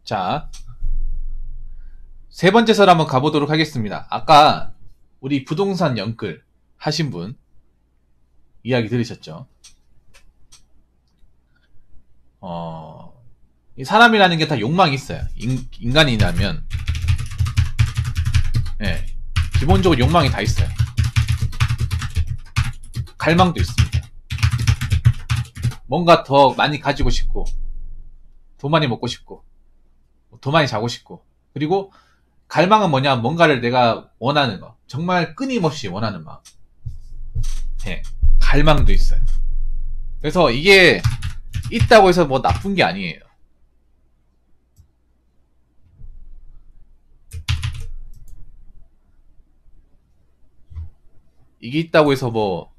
자, 세 번째 설 한번 가보도록 하겠습니다. 아까 우리 부동산 연끌 하신 분 이야기 들으셨죠? 이 사람이라는 게 다 욕망이 있어요. 인간이라면, 예, 기본적으로 욕망이 다 있어요. 갈망도 있습니다. 뭔가 더 많이 가지고 싶고, 돈 많이 먹고 싶고, 더 많이 자고 싶고, 그리고 갈망은 뭐냐? 뭔가를 내가 원하는 거. 정말 끊임없이 원하는 마음. 예, 갈망도 있어요. 그래서 이게 있다고 해서 뭐 나쁜 게 아니에요. 이게 있다고 해서 뭐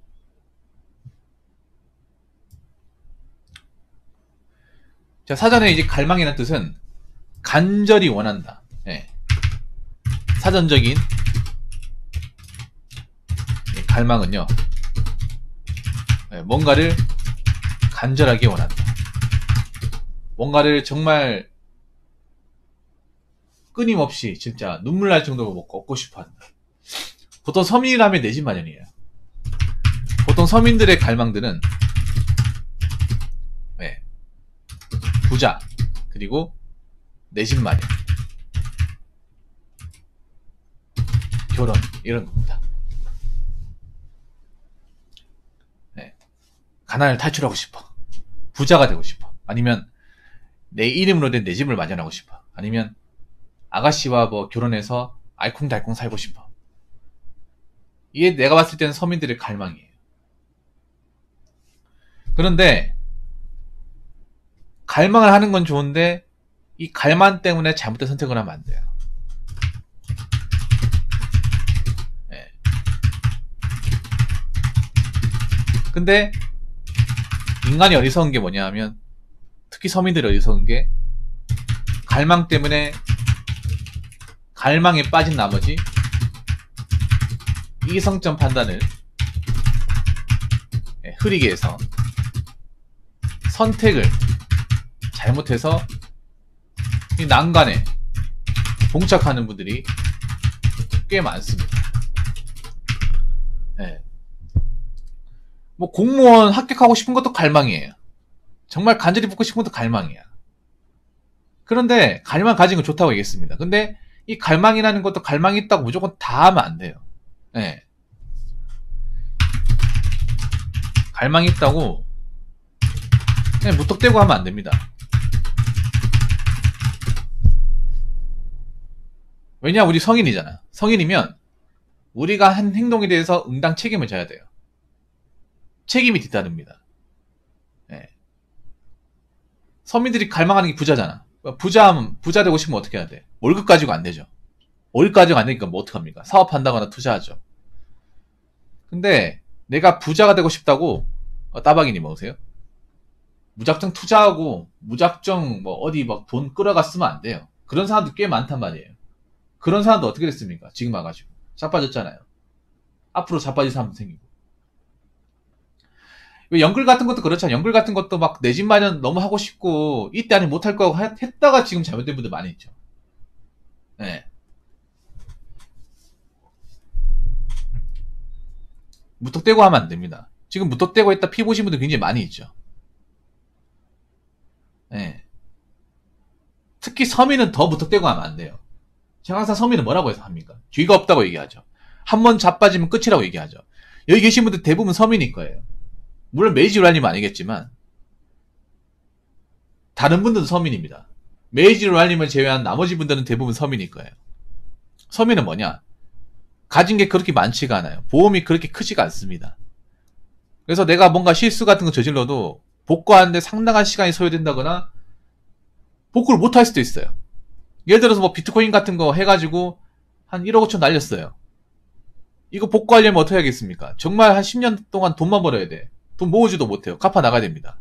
자, 사전에 이제 갈망이라는 뜻은 간절히 원한다. 예. 사전적인 갈망은요, 예, 뭔가를 간절하게 원한다. 뭔가를 정말 끊임없이 진짜 눈물 날 정도로 먹고 얻고 싶어 한다. 보통 서민이라면 내 집 마련이에요. 보통 서민들의 갈망들은, 예, 부자, 그리고 내 집 마련, 결혼, 이런 겁니다. 네. 가난을 탈출하고 싶어. 부자가 되고 싶어. 아니면 내 이름으로 된 내 집을 마련하고 싶어. 아니면 아가씨와 뭐 결혼해서 알콩달콩 살고 싶어. 이게 내가 봤을 때는 서민들의 갈망이에요. 그런데 갈망을 하는 건 좋은데 이 갈망 때문에 잘못된 선택을 하면 안 돼요. 네. 근데 인간이 어리석은 게 뭐냐 하면, 특히 서민들이 어리석은 게, 갈망 때문에 갈망에 빠진 나머지 이성점 판단을 흐리게 해서 선택을 잘못해서 이 난간에 봉착하는 분들이 꽤 많습니다. 네. 뭐 공무원 합격하고 싶은 것도 갈망이에요. 정말 간절히 붙고 싶은 것도 갈망이야. 그런데 갈망 가진 건 좋다고 얘기했습니다. 근데 이 갈망이라는 것도 갈망이 있다고 무조건 다 하면 안 돼요. 네. 갈망이 있다고 그냥 무턱대고 하면 안 됩니다. 왜냐, 우리 성인이잖아. 성인이면 우리가 한 행동에 대해서 응당 책임을 져야 돼요. 책임이 뒤따릅니다. 네. 서민들이 갈망하는 게 부자잖아. 부자 되고 싶으면 어떻게 해야 돼? 월급 가지고 안 되죠. 월급 가지고 안 되니까 뭐 어떡합니까? 사업한다거나 투자하죠. 근데 내가 부자가 되고 싶다고, 따박이님 먹으세요? 무작정 투자하고 무작정 뭐 어디 막 돈 끌어가 쓰면 안 돼요. 그런 사람도 꽤 많단 말이에요. 그런 사람도 어떻게 됐습니까? 지금 와가지고 자빠졌잖아요. 앞으로 자빠질 사람도 생기고. 연글 같은 것도 그렇잖아요. 연글 같은 것도 막 내 집 마련 너무 하고 싶고 이때 아니 못할 거고 했다가 지금 잘못된 분들 많이 있죠. 네. 무턱대고 하면 안 됩니다. 지금 무턱대고 했다 피 보신 분들 굉장히 많이 있죠. 네. 특히 서민은 더 무턱대고 하면 안 돼요. 제가 항상 서민은 뭐라고 해서 합니까? 뒤가 없다고 얘기하죠. 한 번 자빠지면 끝이라고 얘기하죠. 여기 계신 분들 대부분 서민일 거예요. 물론 메이지로알님은 아니겠지만 다른 분들은 서민입니다. 메이지로알님을 제외한 나머지 분들은 대부분 서민일 거예요. 서민은 뭐냐? 가진 게 그렇게 많지가 않아요. 보험이 그렇게 크지가 않습니다. 그래서 내가 뭔가 실수 같은 거 저질러도 복구하는데 상당한 시간이 소요된다거나 복구를 못할 수도 있어요. 예를 들어서 뭐 비트코인 같은 거 해가지고 한 1억 5천 날렸어요. 이거 복구하려면 어떻게 하겠습니까? 정말 한 10년 동안 돈만 벌어야 돼. 돈 모으지도 못해요. 갚아 나가야 됩니다.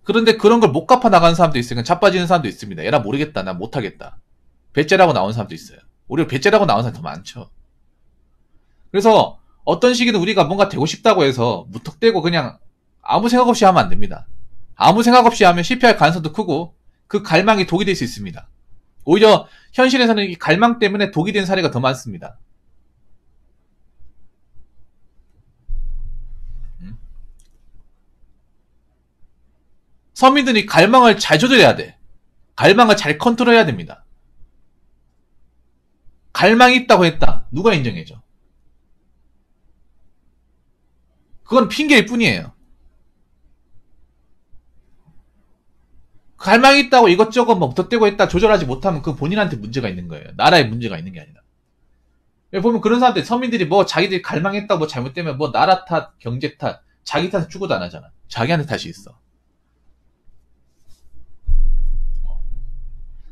그런데 그런 걸 못 갚아 나가는 사람도 있으니까 자빠지는 사람도 있습니다. 얘라 모르겠다. 난 못하겠다. 배째라고 나온 사람도 있어요. 오히려 배째라고 나온 사람이 더 많죠. 그래서 어떤 시기는 우리가 뭔가 되고 싶다고 해서 무턱대고 그냥 아무 생각 없이 하면 안 됩니다. 아무 생각 없이 하면 실패할 가능성도 크고 그 갈망이 독이 될 수 있습니다. 오히려 현실에서는 이 갈망 때문에 독이 된 사례가 더 많습니다. 서민들이 갈망을 잘 조절해야 돼. 갈망을 잘 컨트롤해야 됩니다. 갈망이 있다고 했다. 누가 인정해줘? 그건 핑계일 뿐이에요. 갈망이 있다고 이것저것 뭐 덧대고 했다 조절하지 못하면 그건 본인한테 문제가 있는 거예요. 나라에 문제가 있는 게 아니라. 보면 그런 사람들, 서민들이 뭐 자기들이 갈망했다고 뭐 잘못되면 뭐 나라 탓, 경제 탓, 자기 탓은 추구도 안 하잖아. 자기한테 탓이 있어.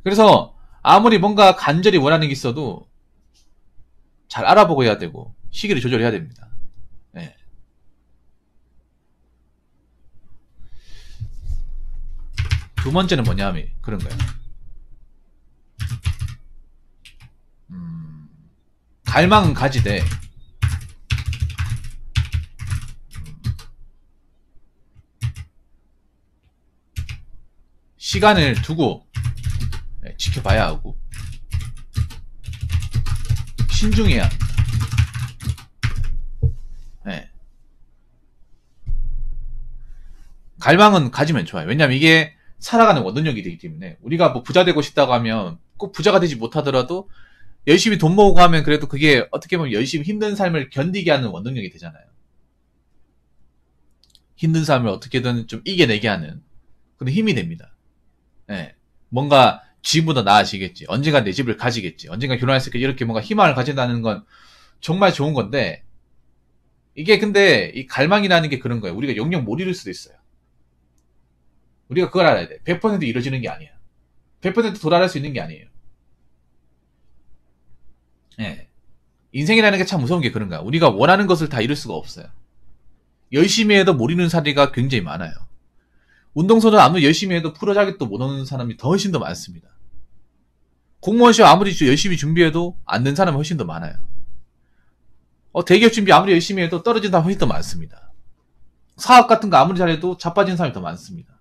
그래서 아무리 뭔가 간절히 원하는 게 있어도 잘 알아보고 해야 되고 시기를 조절해야 됩니다. 네. 두 번째는 뭐냐면 그런 거예요. 갈망은 가지되 시간을 두고 지켜봐야 하고 신중해야 합니다. 네. 갈망은 가지면 좋아요. 왜냐면 이게 살아가는 원동력이 되기 때문에 우리가 뭐 부자 되고 싶다고 하면 꼭 부자가 되지 못하더라도 열심히 돈 모으고 하면 그래도 그게 어떻게 보면 열심히 힘든 삶을 견디게 하는 원동력이 되잖아요. 힘든 삶을 어떻게든 좀 이겨내게 하는 그런 힘이 됩니다. 네. 뭔가 지금보다 나아지겠지. 언젠가 내 집을 가지겠지. 언젠가 결혼했을 때 이렇게 뭔가 희망을 가진다는 건 정말 좋은 건데 이게 근데 이 갈망이라는 게 그런 거예요. 우리가 영영 못 이룰 수도 있어요. 우리가 그걸 알아야 돼. 100% 이루어지는 게 아니야. 100% 도달할 수 있는 게 아니에요. 네. 인생이라는 게 참 무서운 게 그런 거야. 우리가 원하는 것을 다 이룰 수가 없어요. 열심히 해도 못 이루는 사례가 굉장히 많아요. 운동선수 아무리 열심히 해도 프로 자격도 못 얻는 사람이 더 훨씬 더 많습니다. 공무원 시험 아무리 열심히 준비해도 안 된 사람이 훨씬 더 많아요. 대기업 준비 아무리 열심히 해도 떨어진 사람이 훨씬 더 많습니다. 사업 같은 거 아무리 잘해도 자빠진 사람이 더 많습니다.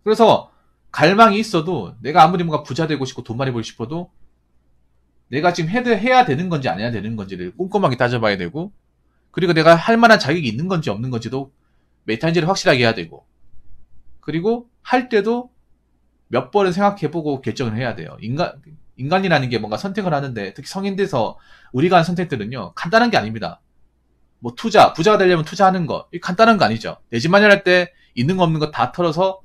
그래서 갈망이 있어도 내가 아무리 뭔가 부자 되고 싶고 돈 많이 벌고 싶어도 내가 지금 해야 되는 건지 안 해야 되는 건지를 꼼꼼하게 따져봐야 되고 그리고 내가 할 만한 자격이 있는 건지 없는 건지도 메타인지를 확실하게 해야 되고 그리고 할 때도 몇 번을 생각해보고 결정을 해야 돼요. 인간이라는 게 뭔가 선택을 하는데 특히 성인 돼서 우리가 하는 선택들은요 간단한 게 아닙니다. 뭐 부자가 되려면 투자하는 거 이게 간단한 거 아니죠. 내 집 마련할 때 있는 거 없는 거 다 털어서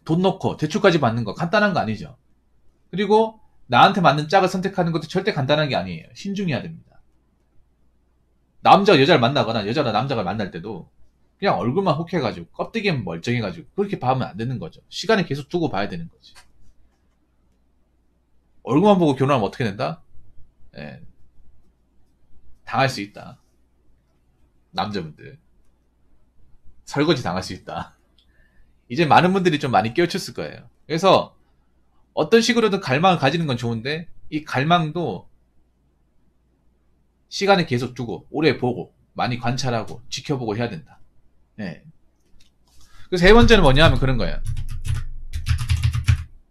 돈 넣고 대출까지 받는 거 간단한 거 아니죠. 그리고 나한테 맞는 짝을 선택하는 것도 절대 간단한 게 아니에요. 신중해야 됩니다. 남자가 여자를 만나거나 여자가 남자가 만날 때도 그냥 얼굴만 혹해가지고 껍데기만 멀쩡해가지고 그렇게 봐면 안 되는 거죠. 시간을 계속 두고 봐야 되는 거지. 얼굴만 보고 결혼하면 어떻게 된다? 예, 당할 수 있다. 남자분들 설거지 당할 수 있다. 이제 많은 분들이 좀 많이 깨우쳤을 거예요. 그래서 어떤 식으로든 갈망을 가지는 건 좋은데 이 갈망도 시간을 계속 두고 오래 보고 많이 관찰하고 지켜보고 해야 된다. 네. 그래서 세 번째는 뭐냐 하면 그런 거예요.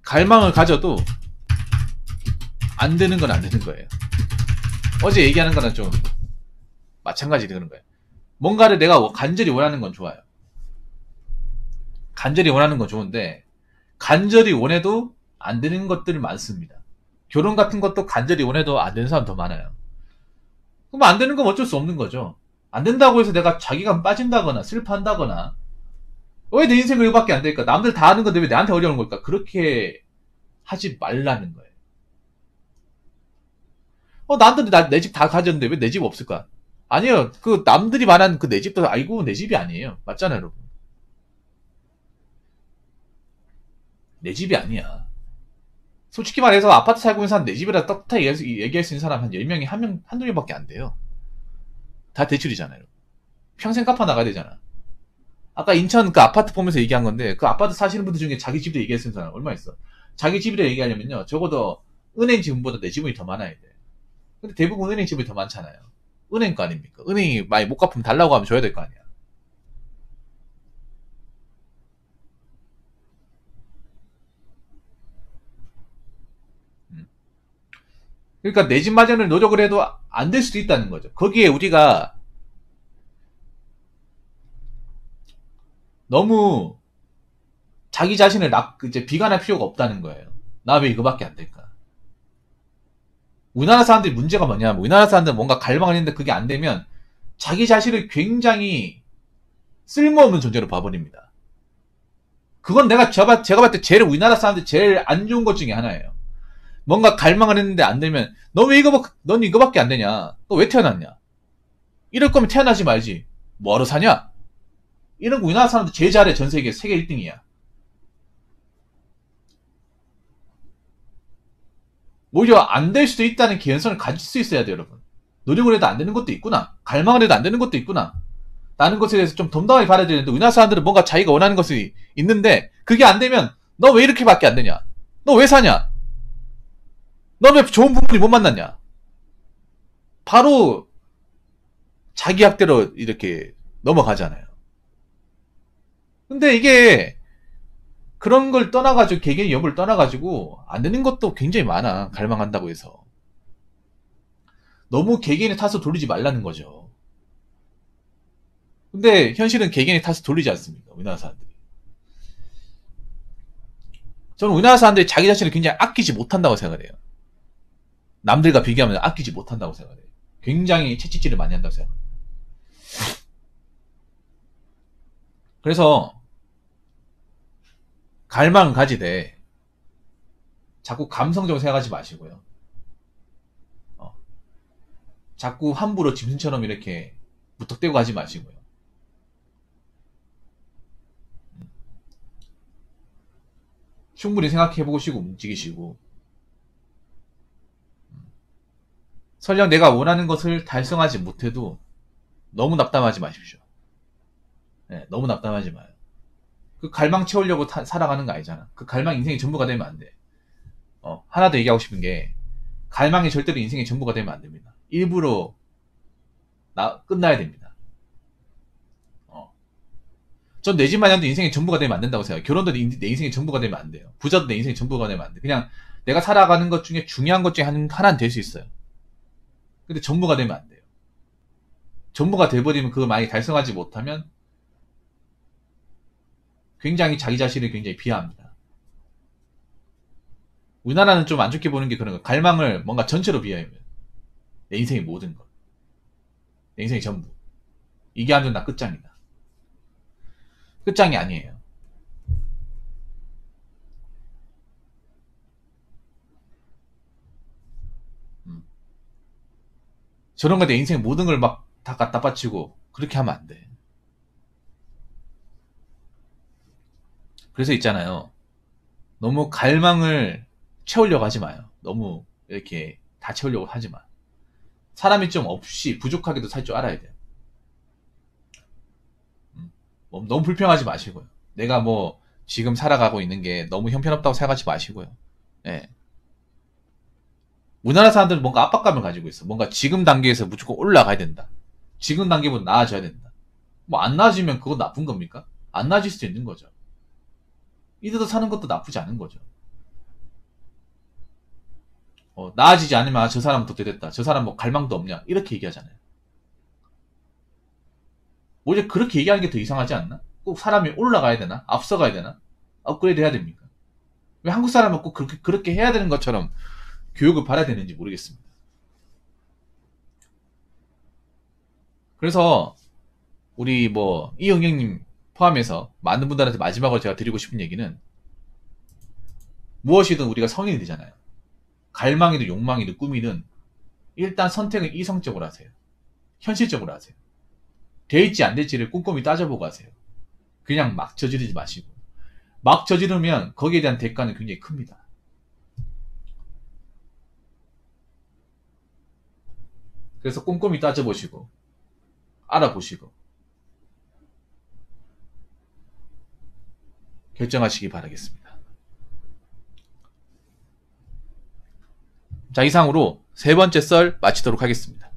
갈망을 가져도 안 되는 건 안 되는 거예요. 어제 얘기하는 거랑 좀 마찬가지로 그런 거예요. 뭔가를 내가 간절히 원하는 건 좋아요. 간절히 원하는 건 좋은데 간절히 원해도 안 되는 것들이 많습니다. 결혼 같은 것도 간절히 원해도 안 되는 사람 더 많아요. 그럼 안 되는 건 어쩔 수 없는 거죠. 안 된다고 해서 내가 자기가 빠진다거나 슬퍼한다거나 왜 내 인생을 이거밖에 안 될까? 남들 다 하는 건데 왜 나한테 어려운 걸까? 그렇게 하지 말라는 거예요. 남들이 내 집 다 가졌는데 왜 내 집 없을까? 아니에요. 그 남들이 말하는 그 내 집도 알고 내 집이 아니에요. 맞잖아요, 여러분. 내 집이 아니야. 솔직히 말해서 아파트 살고 있는 사람 내 집이라 떳떳하게 얘기할 수 있는 사람 한 10명이 한두 명밖에 안 돼요. 다 대출이잖아요. 평생 갚아 나가야 되잖아. 아까 인천 그 아파트 보면서 얘기한 건데 그 아파트 사시는 분들 중에 자기 집도 얘기할 수 있는 사람 얼마 있어? 자기 집이라 얘기하려면요 적어도 은행 지분보다 내 지분이 더 많아야 돼. 근데 대부분 은행 지분이 더 많잖아요. 은행 거 아닙니까? 은행이 많이 못 갚으면 달라고 하면 줘야 될 거 아니야. 그러니까 내 집 마련을 노력을 해도 안 될 수도 있다는 거죠. 거기에 우리가 너무 자기 자신을 이제 비관할 필요가 없다는 거예요. 나 왜 이거밖에 안 될까? 우리나라 사람들이 문제가 뭐냐면, 우리나라 사람들은 뭔가 갈망을 했는데 그게 안 되면 자기 자신을 굉장히 쓸모없는 존재로 봐버립니다. 그건 제가 봤을 때 제일 우리나라 사람들 제일 안 좋은 것 중에 하나예요. 뭔가 갈망을 했는데 안 되면 넌 이거밖에 안 되냐? 너 왜 태어났냐? 이럴 거면 태어나지 말지. 뭐하러 사냐? 이런 거 우리나라 사람들 제일 잘해. 전 세계 1등이야. 오히려 안 될 수도 있다는 개연성을 가질 수 있어야 돼요, 여러분. 노력을 해도 안 되는 것도 있구나. 갈망을 해도 안 되는 것도 있구나. 라는 것에 대해서 좀 덤덤하게 받아들이는데, 우리나라 사람들은 뭔가 자기가 원하는 것이 있는데 그게 안 되면 너 왜 이렇게밖에 안 되냐? 너 왜 사냐? 너 왜 좋은 부모님 못 만났냐? 바로 자기 학대로 이렇게 넘어가잖아요. 근데 이게 그런 걸 떠나가지고, 개개인의 여부를 떠나가지고 안 되는 것도 굉장히 많아. 갈망한다고 해서 너무 개개인의 탓을 돌리지 말라는 거죠. 근데 현실은 개개인의 탓을 돌리지 않습니다, 우리나라 사람들이. 저는 우리나라 사람들이 자기 자신을 굉장히 아끼지 못한다고 생각을 해요. 남들과 비교하면 아끼지 못한다고 생각을 해요. 굉장히 채찍질을 많이 한다고 생각합니다. 그래서 갈망을 가지되 자꾸 감성적으로 생각하지 마시고요. 자꾸 함부로 짐승처럼 이렇게 무턱대고 하지 마시고요. 충분히 생각해보시고 움직이시고, 설령 내가 원하는 것을 달성하지 못해도 너무 낙담하지 마십시오. 네, 너무 낙담하지 마요. 그 갈망 채우려고 살아가는 거 아니잖아. 그 갈망 인생의 전부가 되면 안 돼. 하나 더 얘기하고 싶은 게, 갈망이 절대로 인생의 전부가 되면 안 됩니다. 일부러 끝나야 됩니다. 전 내 집 마련도 인생의 전부가 되면 안 된다고 생각해요. 결혼도 내 인생의 전부가 되면 안 돼요. 부자도 내 인생의 전부가 되면 안 돼. 그냥 내가 살아가는 것 중에 중요한 것 중에 하나는 될 수 있어요. 근데 전부가 되면 안 돼요. 전부가 돼버리면 그걸 만약에 달성하지 못하면 굉장히 자기 자신을 굉장히 비하합니다. 우리나라는 좀 안 좋게 보는 게 그런 거예요. 갈망을 뭔가 전체로 비하하면 내 인생의 모든 것, 내 인생의 전부, 이게 하면 나 끝장이다. 끝장이 아니에요. 저런 거 내 인생 모든 걸 막 다 갖다 바치고 그렇게 하면 안 돼. 그래서 있잖아요. 너무 갈망을 채우려고 하지 마요. 너무 이렇게 다 채우려고 하지 마. 사람이 좀 없이 부족하게도 살 줄 알아야 돼요. 너무 불평하지 마시고요. 내가 뭐 지금 살아가고 있는 게 너무 형편없다고 생각하지 마시고요. 예. 우리나라 사람들은 뭔가 압박감을 가지고 있어. 뭔가 지금 단계에서 무조건 올라가야 된다. 지금 단계보다 나아져야 된다. 뭐 안 나아지면 그건 나쁜 겁니까? 안 나아질 수도 있는 거죠. 이대로 사는 것도 나쁘지 않은 거죠. 나아지지 않으면 저 사람은 도태됐다. 저 사람 뭐 갈망도 없냐. 이렇게 얘기하잖아요. 오히려 그렇게 얘기하는 게 더 이상하지 않나? 꼭 사람이 올라가야 되나? 앞서가야 되나? 업그레이드 해야 됩니까? 왜 한국 사람은 꼭 그렇게 해야 되는 것처럼 교육을 받아야 되는지 모르겠습니다. 그래서 우리 뭐 이영경님 포함해서 많은 분들한테 마지막으로 제가 드리고 싶은 얘기는, 무엇이든 우리가 성인이 되잖아요. 갈망이든 욕망이든 꿈이든 일단 선택은 이성적으로 하세요. 현실적으로 하세요. 될지 안 될지를 꼼꼼히 따져보고 하세요. 그냥 막 저지르지 마시고. 막 저지르면 거기에 대한 대가는 굉장히 큽니다. 그래서 꼼꼼히 따져보시고 알아보시고 결정하시기 바라겠습니다. 자, 이상으로 세 번째 썰 마치도록 하겠습니다.